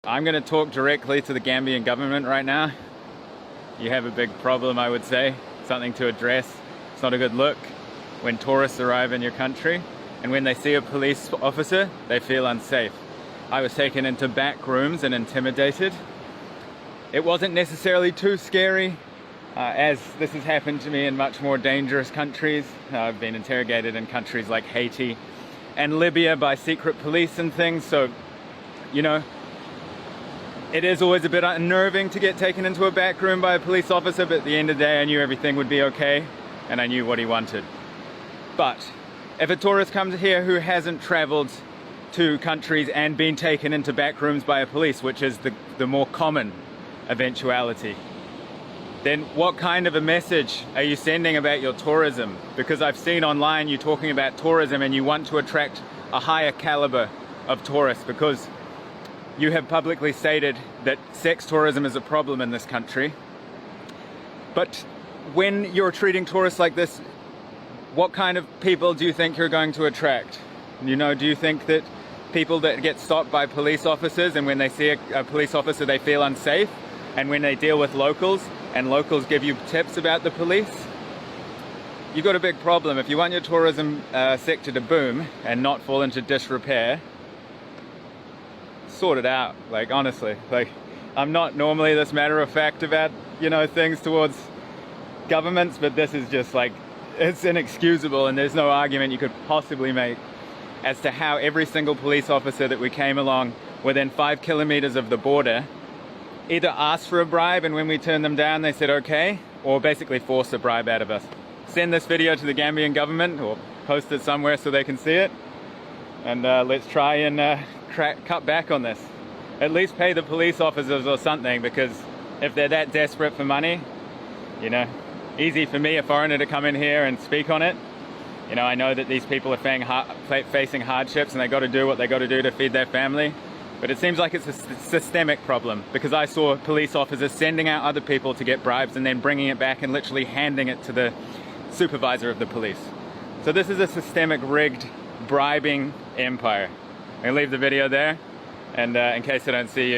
I'm going to talk directly to the Gambian government right now. You have a big problem, I would say, something to address. It's not a good look when tourists arrive in your country, and when they see a police officer, they feel unsafe. I was taken into back rooms and intimidated. It wasn't necessarily too scary, as this has happened to me in much more dangerous countries. I've been interrogated in countries like Haiti and Libya by secret police and things, so, you know, it is always a bit unnerving to get taken into a back room by a police officer, but at the end of the day I knew everything would be okay, and I knew what he wanted. But if a tourist comes here who hasn't traveled to countries and been taken into back rooms by a police, which is the more common eventuality, then what kind of a message are you sending about your tourism? Because I've seen online you talking about tourism and you want to attract a higher caliber of tourists because you have publicly stated that sex tourism is a problem in this country. But when you're treating tourists like this, what kind of people do you think you're going to attract? You know, do you think that people that get stopped by police officers and when they see a police officer they feel unsafe, and when they deal with locals and locals give you tips about the police, you've got a big problem. If you want your tourism sector to boom and not fall into disrepair, sort it out. Like, honestly, like, I'm not normally this matter of fact about, you know, things towards governments, but this is just like, it's inexcusable, and there's no argument you could possibly make as to how every single police officer that we came along within 5 kilometers of the border either asked for a bribe, and when we turned them down they said okay, or basically forced a bribe out of us. Send this video to the Gambian government or post it somewhere so they can see it, and let's try and cut back on this. At least pay the police officers or something, because if they're that desperate for money, you know, easy for me, a foreigner, to come in here and speak on it. You know, I know that these people are facing hardships and they got to do what they got to do to feed their family. But it seems like it's a systemic problem, because I saw police officers sending out other people to get bribes and then bringing it back and literally handing it to the supervisor of the police. So this is a systemic, rigged, bribing empire. I'm gonna leave the video there, and in case I don't see you.